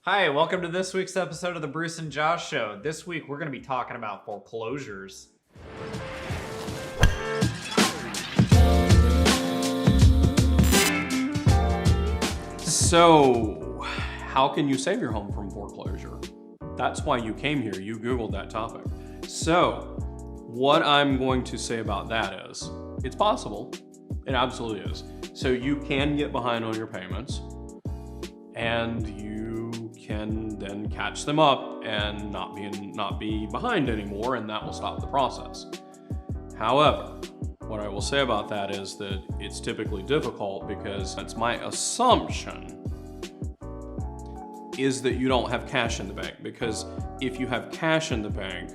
Hi, welcome to this week's episode of the Bruce and Josh Show. This week we're going to be talking about foreclosures. So, how can you save your home from foreclosure? That's why you came here. You Googled that topic. So, what I'm going to say about that is, it's possible. It absolutely is. So you can get behind on your payments, and you can then catch them up and not be behind anymore, and that will stop the process. However, what I will say about that is that it's typically difficult because it's my assumption is that you don't have cash in the bank, because if you have cash in the bank,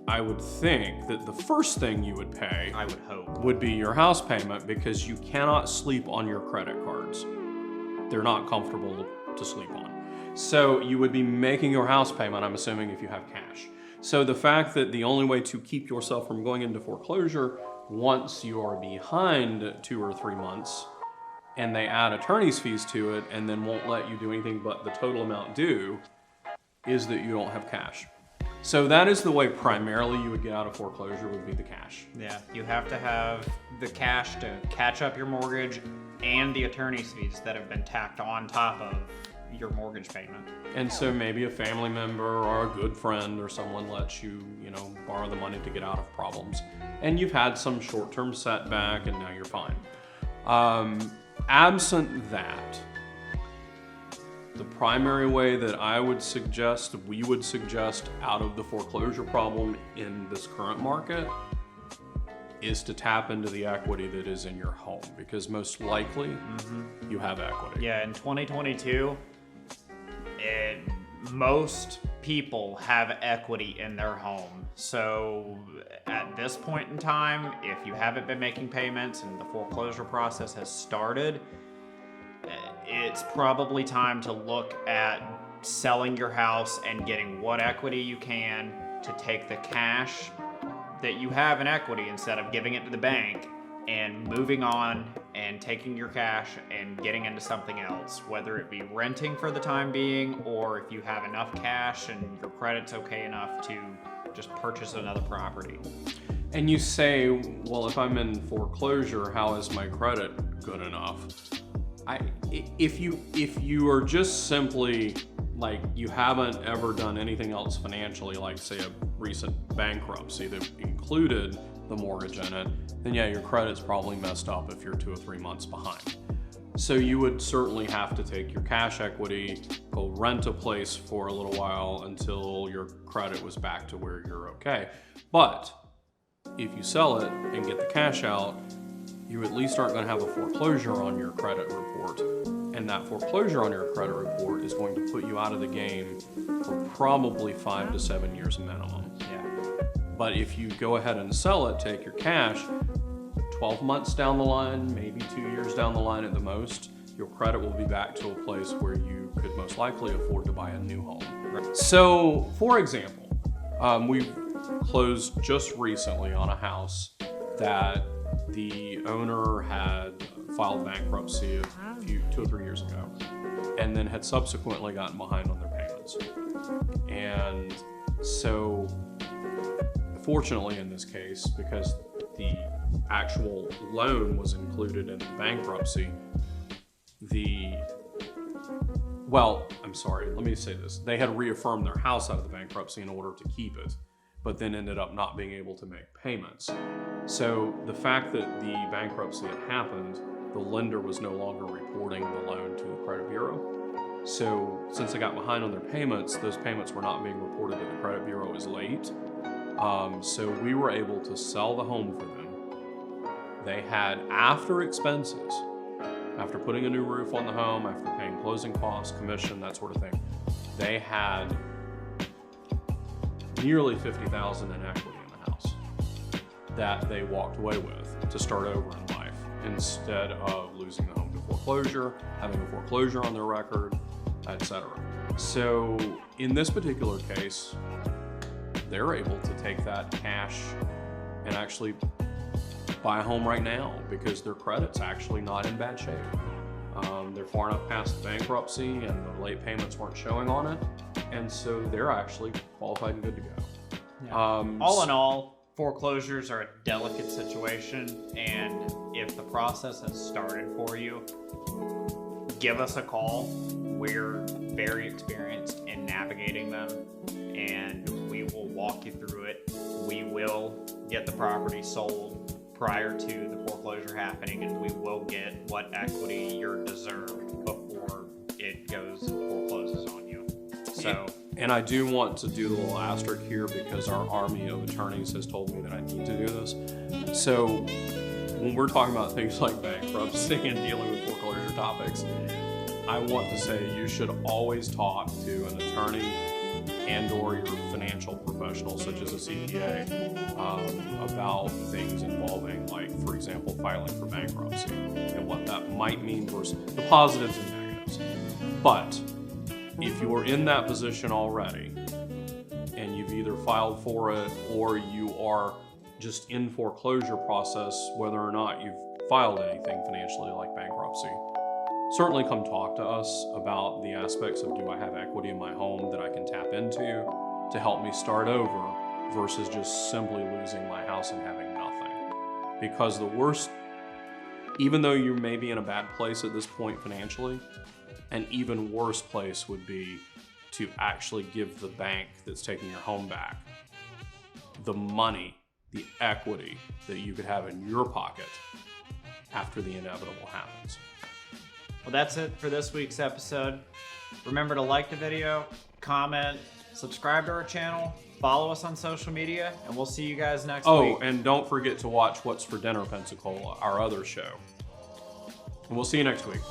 I would think that the first thing you would pay, I would hope, would be your house payment, because you cannot sleep on your credit cards. They're not comfortable to sleep on. So you would be making your house payment, I'm assuming, if you have cash. So the fact that the only way to keep yourself from going into foreclosure once you are behind 2 or 3 months, and they add attorney's fees to it and then won't let you do anything but the total amount due, is that you don't have cash. So that is the way primarily you would get out of foreclosure, would be the cash. Yeah, you have to have the cash to catch up your mortgage and the attorney's fees that have been tacked on top of your mortgage payment. And so maybe a family member or a good friend or someone lets you, borrow the money to get out of problems. And you've had some short-term setback and now you're fine. Absent that, the primary way that we would suggest out of the foreclosure problem in this current market is to tap into the equity that is in your home, because most likely you have equity. Yeah, in 2022, most people have equity in their home. So at this point in time, if you haven't been making payments and the foreclosure process has started, it's probably time to look at selling your house and getting what equity you can to take the cash that you have in equity, instead of giving it to the bank, and moving on and taking your cash and getting into something else, whether it be renting for the time being, or if you have enough cash and your credit's okay enough to just purchase another property. And you say, well, if I'm in foreclosure, how is my credit good enough? If you are just simply like, you haven't ever done anything else financially, like say a recent bankruptcy that included the mortgage in it, then yeah, your credit's probably messed up if you're 2 or 3 months behind. So you would certainly have to take your cash equity, go rent a place for a little while until your credit was back to where you're okay. But if you sell it and get the cash out, you at least aren't going to have a foreclosure on your credit report. And that foreclosure on your credit report is going to put you out of the game for probably 5 to 7 years minimum. Yeah. But if you go ahead and sell it, take your cash, 12 months down the line, maybe 2 years down the line at the most, your credit will be back to a place where you could most likely afford to buy a new home. Right. So, for example, we closed just recently on a house that the owner had filed bankruptcy 2 or 3 years ago, and then had subsequently gotten behind on their payments. And so, fortunately in this case, because the actual loan was included in the bankruptcy, let me say this. They had reaffirmed their house out of the bankruptcy in order to keep it, but then ended up not being able to make payments. So the fact that the bankruptcy had happened, the lender was no longer reporting the loan to the credit bureau. So since they got behind on their payments, those payments were not being reported to the credit bureau as late. So we were able to sell the home for them. They had, after expenses, after putting a new roof on the home, after paying closing costs, commission, that sort of thing, they had nearly $50,000 in equity in the house that they walked away with to start over in life, instead of losing the home to foreclosure, having a foreclosure on their record, etc. So in this particular case, they're able to take that cash and actually buy a home right now because their credit's actually not in bad shape. They're far enough past bankruptcy and the late payments weren't showing on it. And so they're actually qualified and good to go. Yeah. All in all, foreclosures are a delicate situation, and if the process has started for you, give us a call. We're very experienced in navigating them, and we will walk you through it. We will get the property sold prior to the foreclosure happening, and we will get what equity you're deserved before it goes and forecloses on you. So, and I do want to do the little asterisk here because our army of attorneys has told me that I need to do this. So when we're talking about things like bankruptcy and dealing with foreclosure topics, I want to say you should always talk to an attorney and or your financial professional such as a CPA about things involving, like, for example, filing for bankruptcy and what that might mean versus the positives and negatives. But if you're in that position already and you've either filed for it or you are just in foreclosure process, whether or not you've filed anything financially like bankruptcy, certainly come talk to us about the aspects of, do I have equity in my home that I can tap into to help me start over versus just simply losing my house and having nothing. Because the worst, even though you may be in a bad place at this point financially, an even worse place would be to actually give the bank that's taking your home back the money, the equity that you could have in your pocket after the inevitable happens. well, that's it for this week's episode. Remember to like the video, comment, subscribe to our channel, follow us on social media, and we'll see you guys next week. Oh, and don't forget to watch What's for Dinner, Pensacola, our other show. And we'll see you next week.